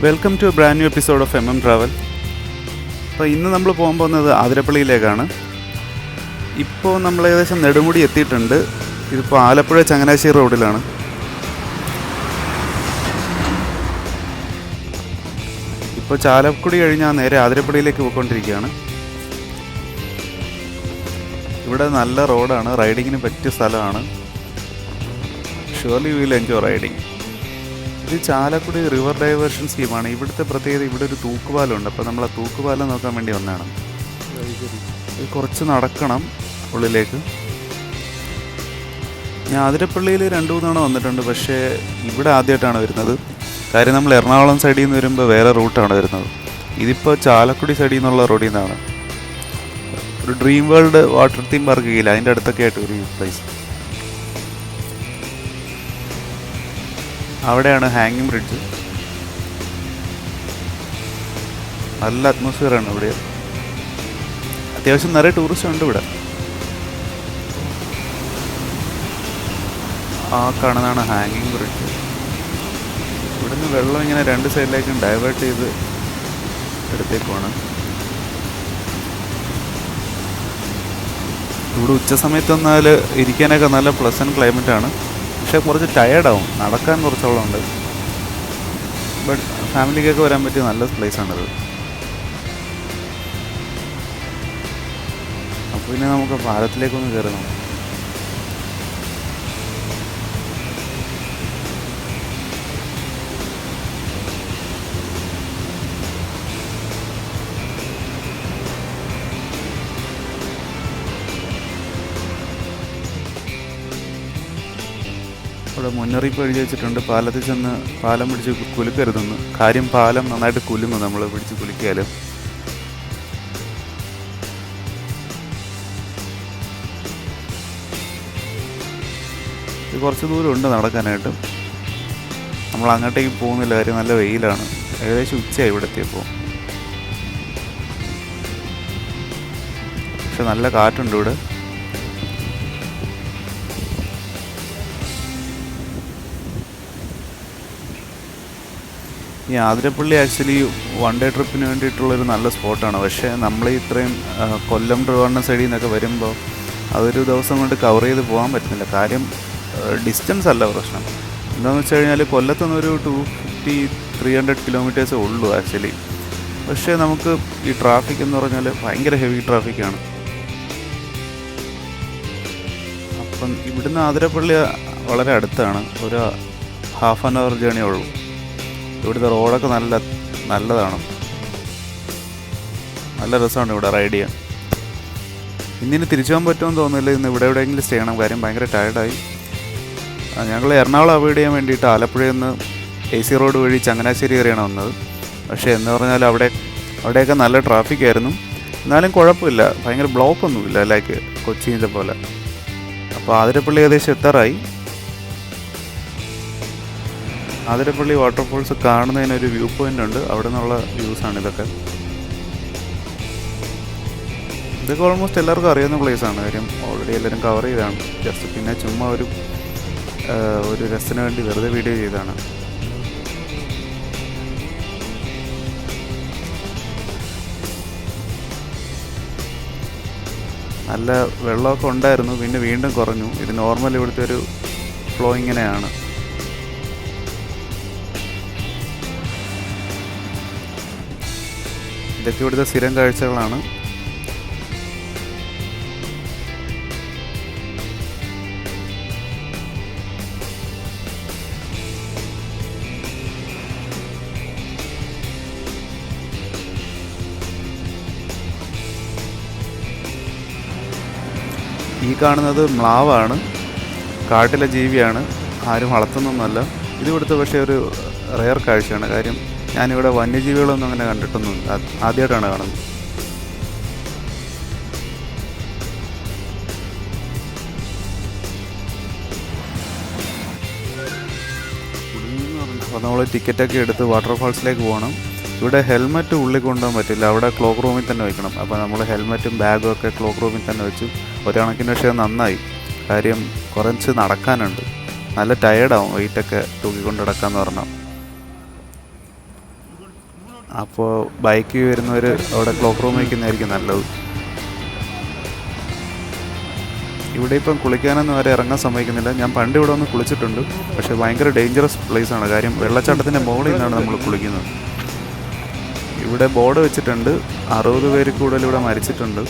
Welcome to a brand new episode of travel. അപ്പോൾ ഇന്ന് നമ്മൾ പോകാൻ പോകുന്നത് ആതിരപ്പള്ളിയിലേക്കാണ്. ഇപ്പോൾ നമ്മൾ ഏകദേശം നെടുമുടി എത്തിയിട്ടുണ്ട്. ഇതിപ്പോൾ ആലപ്പുഴ ചങ്ങനാശ്ശേരി റോഡിലാണ്. ഇപ്പോൾ ചാലക്കുടി കഴിഞ്ഞാൽ നേരെ ആതിരപ്പള്ളിയിലേക്ക് പോയിക്കൊണ്ടിരിക്കുകയാണ്. ഇവിടെ നല്ല റോഡാണ്, റൈഡിങ്ങിന് പറ്റിയ സ്ഥലമാണ്. Surely you will enjoy riding. ഇത് ചാലക്കുടി റിവർ ഡൈവേർഷൻ സ്കീമാണ്. ഇവിടുത്തെ പ്രത്യേകത, ഇവിടെ ഒരു തൂക്കുപാലമുണ്ട്. അപ്പോൾ നമ്മൾ ആ തൂക്കുപാലം നോക്കാൻ വേണ്ടി വന്നതാണ്. ഇത് കുറച്ച് നടക്കണം ഉള്ളിലേക്ക്. ഞാൻ ആതിരപ്പള്ളിയിൽ 2-3 തവണ വന്നിട്ടുണ്ട്, പക്ഷേ ഇവിടെ ആദ്യമായിട്ടാണ് വരുന്നത്. കാര്യം നമ്മൾ എറണാകുളം സൈഡിൽ നിന്ന് വരുമ്പോൾ വേറെ റൂട്ടാണ് വരുന്നത്. ഇതിപ്പോൾ ചാലക്കുടി സൈഡിൽ നിന്നുള്ള റോഡിൽ നിന്നാണ്. ഒരു dream world water theme park ഇല്ല, അതിൻ്റെ അടുത്തൊക്കെ ആയിട്ട് ഒരു പ്ലേസ്. അവിടെയാണ് ഹാങ്ങിങ് ബ്രിഡ്ജ്. നല്ല അറ്റ്മോസ്ഫിയറാണ് ഇവിടെ. അത്യാവശ്യം നിറയെ ടൂറിസ്റ്റ് ഉണ്ട് ഇവിടെ. ആ കാണുന്നതാണ് ഹാങ്ങിങ് ബ്രിഡ്ജ്. ഇവിടുന്ന് വെള്ളം ഇങ്ങനെ 2 സൈഡിലേക്കും ഡൈവേർട്ട് ചെയ്ത് എടുത്തേക്കുവാണ്. ഇവിടെ ഉച്ച സമയത്ത് വന്നാൽ ഇരിക്കാനൊക്കെ നല്ല പ്ലസൻറ്റ് ക്ലൈമറ്റാണ്. പക്ഷേ കുറച്ച് ടയേർഡാവും, നടക്കാൻ കുറച്ചുള്ളതുണ്ട്. ബട്ട് ഫാമിലിക്കൊക്കെ വരാൻ പറ്റിയ നല്ല പ്ലേസാണിത്. അപ്പോൾ പിന്നെ നമുക്ക് പാലത്തിലേക്കൊന്ന് കയറണം. ഇവിടെ മുന്നറിയിപ്പ് എഴുതി വെച്ചിട്ടുണ്ട്, പാലത്തിൽ ചെന്ന് പാലം പിടിച്ച് കുലുക്കരുതെന്ന്. കാര്യം പാലം നന്നായിട്ട് കുലുങ്ങും നമ്മൾ പിടിച്ച് കുലുക്കിയാലും. ഇത് കുറച്ച് ദൂരമുണ്ട് നടക്കാനായിട്ട്. നമ്മൾ അങ്ങോട്ടേക്ക് പോകുന്നില്ല, കാര്യം നല്ല വെയിലാണ്. ഏകദേശം ഉച്ചയായി ഇവിടെ എത്തിയപ്പോൾ. പക്ഷെ നല്ല കാറ്റുണ്ട് ഇവിടെ. ഈ ആതിരപ്പള്ളി ആക്ച്വലി 1 ഡേ ട്രിപ്പിന് വേണ്ടിയിട്ടുള്ളൊരു നല്ല സ്പോട്ടാണ്. പക്ഷേ നമ്മൾ ഇത്രയും കൊല്ലം ട്രിവാൻഡ്രം സൈഡിൽ നിന്നൊക്കെ വരുമ്പോൾ അതൊരു ദിവസം കൊണ്ട് കവർ ചെയ്ത് പോകാൻ പറ്റുന്നില്ല. കാര്യം ഡിസ്റ്റൻസ് അല്ല പ്രശ്നം. എന്താണെന്ന് വെച്ച് കഴിഞ്ഞാൽ കൊല്ലത്തുനിന്നൊരു 250-300 കിലോമീറ്റേഴ്സേ ഉള്ളൂ ആക്ച്വലി. പക്ഷേ നമുക്ക് ഈ ട്രാഫിക് എന്ന് പറഞ്ഞാൽ ഭയങ്കര ഹെവി ട്രാഫിക്കാണ്. അപ്പം ഇവിടുന്ന് ആതിരപ്പള്ളി വളരെ അടുത്താണ്, ഒരു ½ ആൻ അവർ ജേണി ഉള്ളൂ. ഇവിടുത്തെ റോഡൊക്കെ നല്ലതാണ്, നല്ല രസമാണ് ഇവിടെ റൈഡ് ചെയ്യാൻ. ഇന്നിന് തിരിച്ചു പോകാൻ പറ്റുമെന്ന് തോന്നുന്നില്ല. ഇന്ന് ഇവിടെ എവിടെയെങ്കിലും സ്റ്റേ ചെയ്യണം, കാര്യം ഭയങ്കര ടയർഡായി. ഞങ്ങൾ എറണാകുളം അവോയ്ഡ് ചെയ്യാൻ വേണ്ടിയിട്ട് ആലപ്പുഴയിൽ നിന്ന് AC റോഡ് വഴി ചങ്ങനാശ്ശേരി കയറിയാണ് വന്നത്. പക്ഷേ എന്ന് പറഞ്ഞാൽ അവിടെയൊക്കെ നല്ല ട്രാഫിക്കായിരുന്നു. എന്നാലും കുഴപ്പമില്ല, ഭയങ്കര ബ്ലോക്കൊന്നുമില്ല ലൈക്ക് കൊച്ചിയിലെ പോലെ. അപ്പോൾ ആതിരപ്പള്ളി ഏകദേശം എത്താറായി. ആതിരപ്പള്ളി വാട്ടർഫോൾസ് കാണുന്നതിനൊരു വ്യൂ പോയിൻ്റ് ഉണ്ട്, അവിടെ നിന്നുള്ള വ്യൂസാണ് ഇതൊക്കെ. ഇതൊക്കെ ഓൾമോസ്റ്റ് എല്ലാവർക്കും അറിയാവുന്ന പ്ലേസാണ്, കാര്യം ഓൾറെഡി എല്ലാവരും കവർ ചെയ്താണ്. ജസ്റ്റ് പിന്നെ ചുമ്മാ ഒരു രസത്തിന് വേണ്ടി വെറുതെ വീഡിയോ ചെയ്തതാണ്. നല്ല വെള്ളമൊക്കെ ഉണ്ടായിരുന്നു, പിന്നെ വീണ്ടും കുറഞ്ഞു. ഇത് നോർമൽ ഇവിടുത്തെ ഒരു ഫ്ലോ ഇങ്ങനെയാണ്. ഇതൊക്കെ ഇവിടുത്തെ സ്ഥിരം കാഴ്ചകളാണ്. ഈ കാണുന്നത് മ്ലാവാണ്, കാട്ടിലെ ജീവിയാണ്, ആരും വളർത്തുന്നൊന്നുമല്ല. ഇതിവിടുത്തെ പക്ഷേ ഒരു റെയർ കാഴ്ചയാണ്. കാര്യം ഞാനിവിടെ വന്യജീവികളൊന്നും അങ്ങനെ കണ്ടിട്ടൊന്നുമില്ല, ആദ്യമായിട്ടാണ് കാണുന്നത്. അപ്പോൾ നമ്മൾ ടിക്കറ്റൊക്കെ എടുത്ത് വാട്ടർഫാൾസിലേക്ക് പോകണം. ഇവിടെ ഹെൽമെറ്റ് ഉള്ളിൽ കൊണ്ടുപോകാൻ പറ്റില്ല, അവിടെ ക്ലോക്ക് റൂമിൽ തന്നെ വയ്ക്കണം. അപ്പോൾ നമ്മൾ ഹെൽമെറ്റും ബാഗും ഒക്കെ ക്ലോക്ക് റൂമിൽ തന്നെ വെച്ചു. ഒരു കണക്കിന് പക്ഷേ നന്നായി, കാര്യം കുറച്ച് നടക്കാനുണ്ട്. നല്ല ടയേർഡാവും വെയിറ്റൊക്കെ തൂക്കിക്കൊണ്ട് നടക്കാമെന്ന് പറഞ്ഞാൽ. അപ്പോൾ ബൈക്ക് വരുന്നവർ അവിടെ ക്ലോക്ക് റൂം വയ്ക്കുന്നതായിരിക്കും നല്ലത്. ഇവിടെ ഇപ്പം കുളിക്കാനൊന്നും വരെ ഇറങ്ങാൻ സമ്മതിക്കുന്നില്ല. ഞാൻ പണ്ട് ഇവിടെ ഒന്ന് കുളിച്ചിട്ടുണ്ട്, പക്ഷേ ഭയങ്കര ഡേഞ്ചറസ് പ്ലേസാണ്. കാര്യം വെള്ളച്ചാട്ടത്തിൻ്റെ മുകളിൽ നിന്നാണ് നമ്മൾ കുളിക്കുന്നത്. ഇവിടെ ബോർഡ് വെച്ചിട്ടുണ്ട്, 60 പേര് കൂടുതൽ ഇവിടെ മരിച്ചിട്ടുണ്ട്.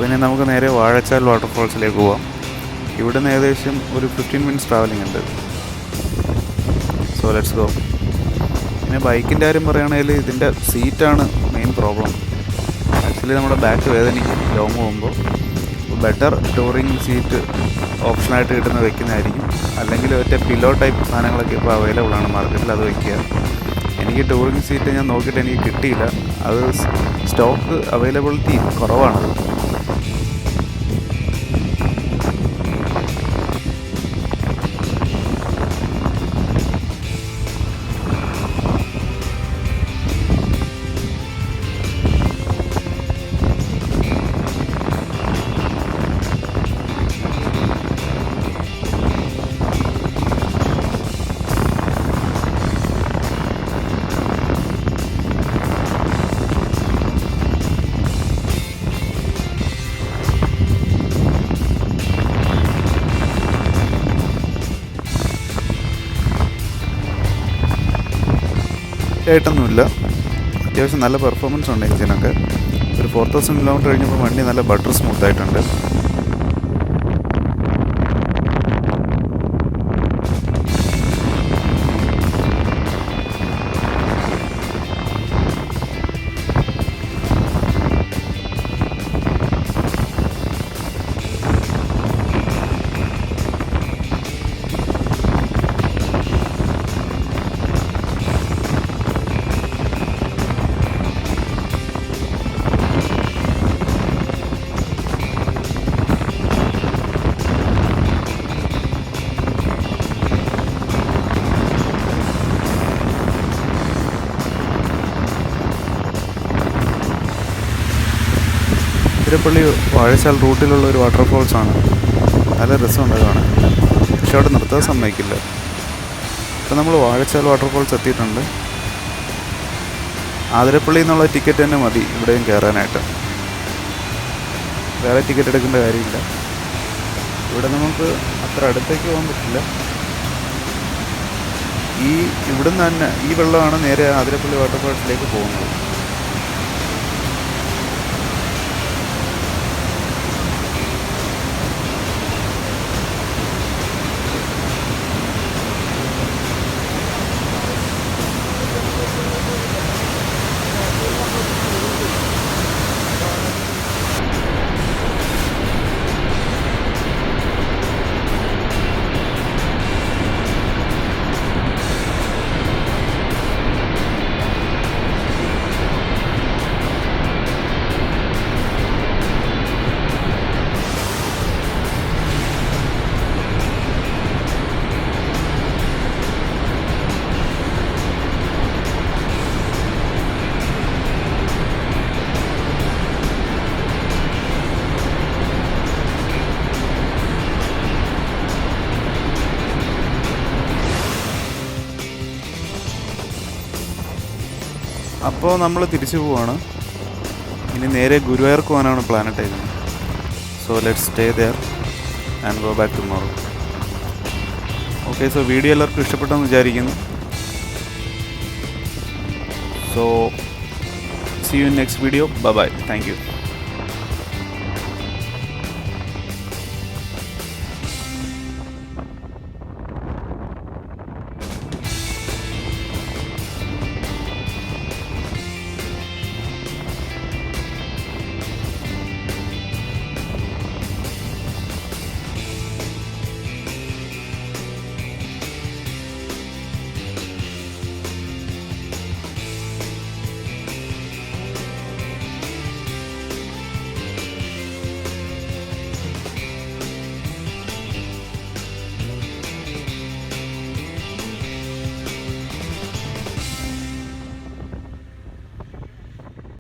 പിന്നെ നമുക്ക് നേരെ വാഴച്ചാൽ വാട്ടർഫോൾസിലേക്ക് പോവാം. ഇവിടുന്ന് ഏകദേശം ഒരു 15 മിനിറ്റ്സ് ട്രാവലിംഗ് ഉണ്ട്. So let's go. പിന്നെ ബൈക്കിൻ്റെ കാര്യം പറയുകയാണെങ്കിൽ ഇതിൻ്റെ സീറ്റാണ് മെയിൻ പ്രോബ്ലം. ആക്ച്വലി നമ്മുടെ ബാക്ക് വേദനിക്കും ലോങ് പോകുമ്പോൾ. ബെറ്റർ ടൂറിങ് സീറ്റ് ഓപ്ഷനായിട്ട് കിട്ടുന്ന വെക്കുന്നതായിരിക്കും. അല്ലെങ്കിൽ ഒറ്റ പില്ലോ ടൈപ്പ് സാധനങ്ങളൊക്കെ ഇപ്പോൾ അവൈലബിൾ ആണ് മാർക്കറ്റിൽ, അത് വയ്ക്കുക. എനിക്ക് ടൂറിങ് സീറ്റ് ഞാൻ നോക്കിയിട്ട് എനിക്ക് കിട്ടിയില്ല. അത് സ്റ്റോക്ക് അവൈലബിലിറ്റി കുറവാണ്. ആയിട്ടൊന്നുമില്ല, അത്യാവശ്യം നല്ല പെർഫോമൻസ് ഉണ്ട് എഞ്ചിനൊക്കെ. ഒരു 4000 കിലോമീറ്റർ കഴിഞ്ഞപ്പോൾ വണ്ടി നല്ല ബട്ടർ സ്മൂത്തായിട്ടുണ്ട്. അഥിരപ്പള്ളി വാഴച്ചാൽ റൂട്ടിലുള്ള ഒരു വാട്ടർഫോൾസാണ്. നല്ല രസമുണ്ട് കാണാൻ, പക്ഷെ അവിടെ നിർത്താൻ സമ്മതിക്കില്ല. ഇപ്പം നമ്മൾ വാഴച്ചാൽ വാട്ടർഫോൾസ് എത്തിയിട്ടുണ്ട്. ആതിരപ്പള്ളി എന്നുള്ള ടിക്കറ്റ് തന്നെ മതി ഇവിടെയും കയറാനായിട്ട്, വേറെ ടിക്കറ്റ് എടുക്കേണ്ട കാര്യമില്ല. ഇവിടെ നമുക്ക് അത്ര അടുത്തേക്ക് പോകാൻ പറ്റില്ല. ഇവിടുന്ന് തന്നെ ഈ വെള്ളമാണ് നേരെ ആതിരപ്പള്ളി വാട്ടർഫോൾസിലേക്ക് പോകുന്നത്. അപ്പോൾ നമ്മൾ തിരിച്ചു പോവാണ്. ഇനി നേരെ ഗുരുവായൂർക്ക് പോകാനാണ് പ്ലാൻ ഇട്ടേക്കുന്നത്. So let's stay there and go back tomorrow. Okay, so video എല്ലാവർക്കും ഇഷ്ടപ്പെട്ടെന്ന് വിചാരിക്കുന്നു. So see you in next video. Bye bye. Thank you.